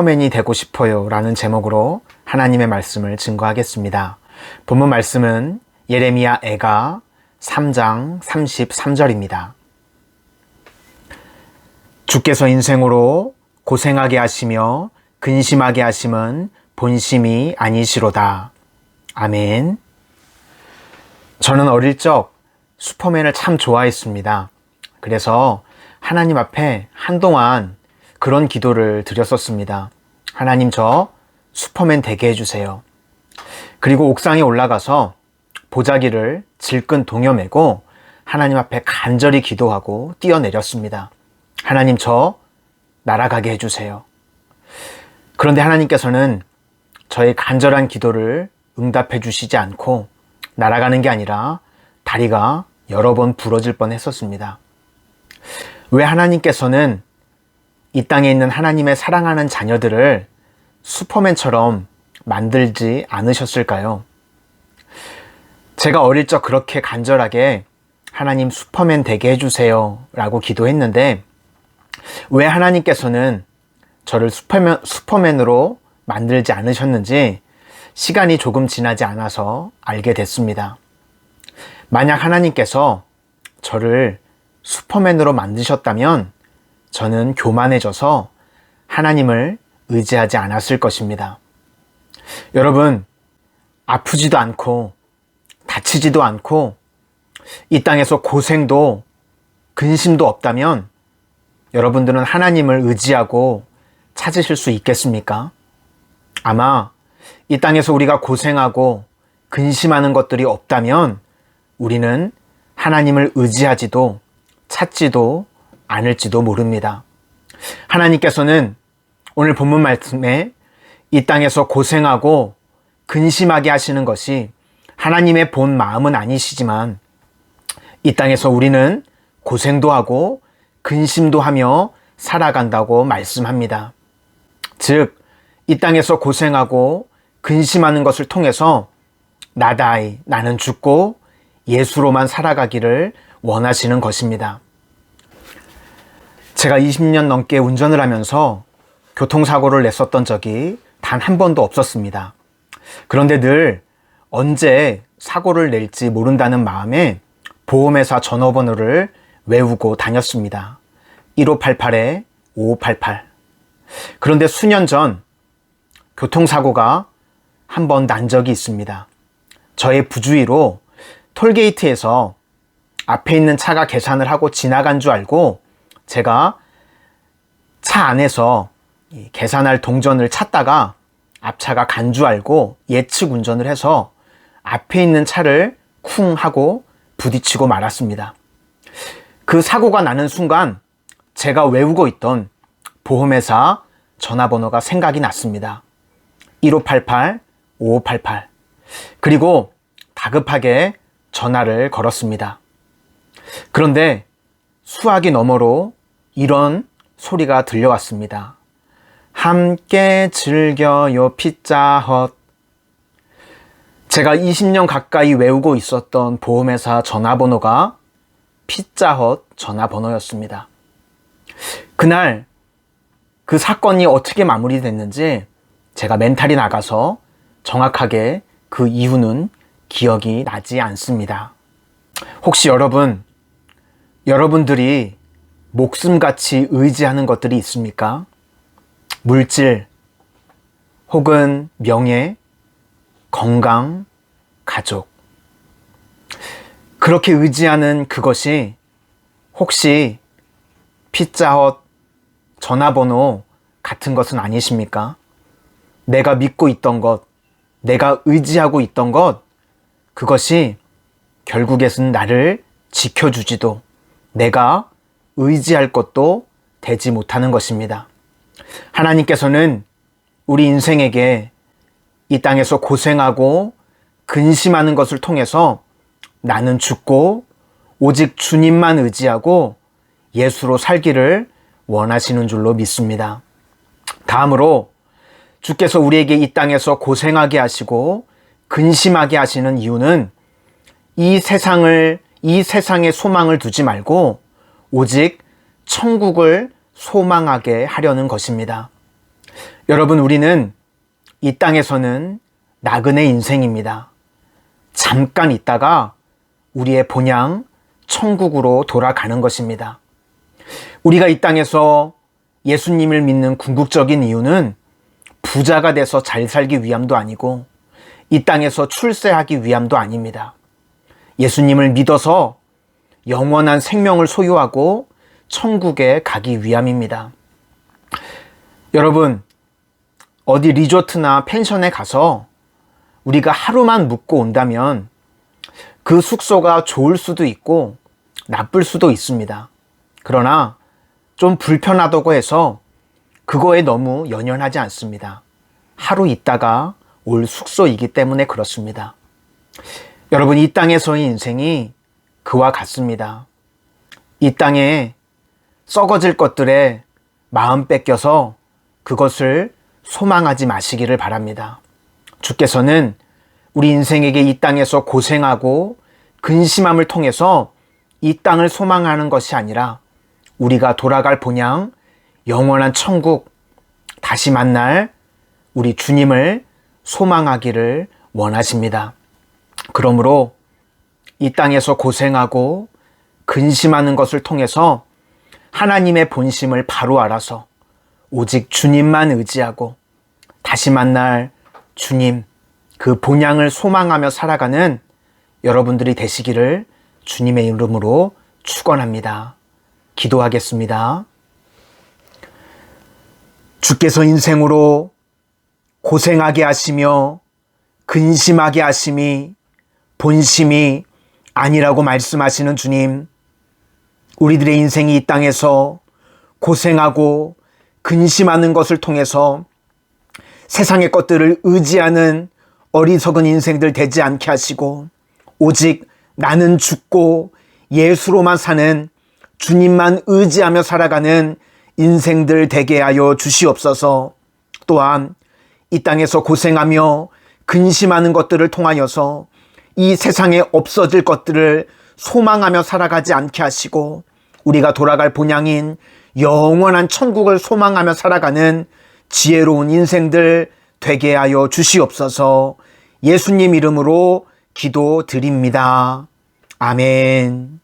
슈퍼맨이 되고 싶어요 라는 제목으로 하나님의 말씀을 증거하겠습니다. 본문 말씀은 예레미야 애가 3장 33절입니다. 주께서 인생으로 고생하게 하시며 근심하게 하심은 본심이 아니시로다. 아멘. 저는 어릴 적 슈퍼맨을 참 좋아했습니다. 그래서 하나님 앞에 한동안 그런 기도를 드렸었습니다. 하나님, 저 슈퍼맨 되게 해주세요. 그리고 옥상에 올라가서 보자기를 질끈 동여매고 하나님 앞에 간절히 기도하고 뛰어내렸습니다. 하나님, 저 날아가게 해주세요. 그런데 하나님께서는 저의 간절한 기도를 응답해 주시지 않고 날아가는 게 아니라 다리가 여러 번 부러질 뻔했었습니다. 왜 하나님께서는 이 땅에 있는 하나님의 사랑하는 자녀들을 슈퍼맨처럼 만들지 않으셨을까요? 제가 어릴 적 그렇게 간절하게 하나님 슈퍼맨 되게 해주세요 라고 기도했는데 왜 하나님께서는 저를 슈퍼맨으로 만들지 않으셨는지 시간이 조금 지나지 않아서 알게 됐습니다. 만약 하나님께서 저를 슈퍼맨으로 만드셨다면 저는 교만해져서 하나님을 의지하지 않았을 것입니다. 여러분, 아프지도 않고 다치지도 않고 이 땅에서 고생도 근심도 없다면 여러분들은 하나님을 의지하고 찾으실 수 있겠습니까? 아마 이 땅에서 우리가 고생하고 근심하는 것들이 없다면 우리는 하나님을 의지하지도 찾지도 않을지도 모릅니다. 하나님께서는 오늘 본문 말씀에 이 땅에서 고생하고 근심하게 하시는 것이 하나님의 본 마음은 아니시지만 이 땅에서 우리는 고생도 하고 근심도 하며 살아간다고 말씀합니다. 즉, 이 땅에서 고생하고 근심하는 것을 통해서 나다이 나는 죽고 예수로만 살아가기를 원하시는 것입니다. 제가 20년 넘게 운전을 하면서 교통사고를 냈었던 적이 단 한 번도 없었습니다. 그런데 늘 언제 사고를 낼지 모른다는 마음에 보험회사 전화번호를 외우고 다녔습니다. 1588-5588. 그런데 수년 전 교통사고가 한 번 난 적이 있습니다. 저의 부주의로 톨게이트에서 앞에 있는 차가 계산을 하고 지나간 줄 알고 제가 차 안에서 계산할 동전을 찾다가 앞차가 간 줄 알고 예측 운전을 해서 앞에 있는 차를 쿵 하고 부딪히고 말았습니다. 그 사고가 나는 순간 제가 외우고 있던 보험회사 전화번호가 생각이 났습니다. 1588-5588. 그리고 다급하게 전화를 걸었습니다. 그런데 수화기 너머로 이런 소리가 들려왔습니다. 함께 즐겨요 피자헛. 제가 20년 가까이 외우고 있었던 보험회사 전화번호가 피자헛 전화번호였습니다. 그날 그 사건이 어떻게 마무리됐는지 제가 멘탈이 나가서 정확하게 그 이유는 기억이 나지 않습니다. 혹시 여러분들이 목숨같이 의지하는 것들이 있습니까? 물질, 혹은 명예, 건강, 가족. 그렇게 의지하는 그것이 혹시 피자헛 전화번호 같은 것은 아니십니까? 내가 믿고 있던 것, 내가 의지하고 있던 것, 그것이 결국에는 나를 지켜주지도 내가 의지할 것도 되지 못하는 것입니다. 하나님께서는 우리 인생에게 이 땅에서 고생하고 근심하는 것을 통해서 나는 죽고 오직 주님만 의지하고 예수로 살기를 원하시는 줄로 믿습니다. 다음으로 주께서 우리에게 이 땅에서 고생하게 하시고 근심하게 하시는 이유는 이 세상에 소망을 두지 말고 오직 천국을 소망하게 하려는 것입니다. 여러분, 우리는 이 땅에서는 나그네 인생입니다. 잠깐 있다가 우리의 본향 천국으로 돌아가는 것입니다. 우리가 이 땅에서 예수님을 믿는 궁극적인 이유는 부자가 돼서 잘 살기 위함도 아니고 이 땅에서 출세하기 위함도 아닙니다. 예수님을 믿어서 영원한 생명을 소유하고 천국에 가기 위함입니다. 여러분, 어디 리조트나 펜션에 가서 우리가 하루만 묵고 온다면 그 숙소가 좋을 수도 있고 나쁠 수도 있습니다. 그러나 좀 불편하다고 해서 그거에 너무 연연하지 않습니다. 하루 있다가 올 숙소이기 때문에 그렇습니다. 여러분, 이 땅에서의 인생이 그와 같습니다. 이 땅에 썩어질 것들에 마음 뺏겨서 그것을 소망하지 마시기를 바랍니다. 주께서는 우리 인생에게 이 땅에서 고생하고 근심함을 통해서 이 땅을 소망하는 것이 아니라 우리가 돌아갈 본향 영원한 천국, 다시 만날 우리 주님을 소망하기를 원하십니다. 그러므로 이 땅에서 고생하고 근심하는 것을 통해서 하나님의 본심을 바로 알아서 오직 주님만 의지하고 다시 만날 주님, 그 본향을 소망하며 살아가는 여러분들이 되시기를 주님의 이름으로 축원합니다. 기도하겠습니다. 주께서 인생으로 고생하게 하시며 근심하게 하심이 본심이 아니라고 말씀하시는 주님, 우리들의 인생이 이 땅에서 고생하고 근심하는 것을 통해서 세상의 것들을 의지하는 어리석은 인생들 되지 않게 하시고 오직 나는 죽고 예수로만 사는 주님만 의지하며 살아가는 인생들 되게 하여 주시옵소서. 또한 이 땅에서 고생하며 근심하는 것들을 통하여서 이 세상에 없어질 것들을 소망하며 살아가지 않게 하시고 우리가 돌아갈 본향인 영원한 천국을 소망하며 살아가는 지혜로운 인생들 되게 하여 주시옵소서. 예수님 이름으로 기도드립니다. 아멘.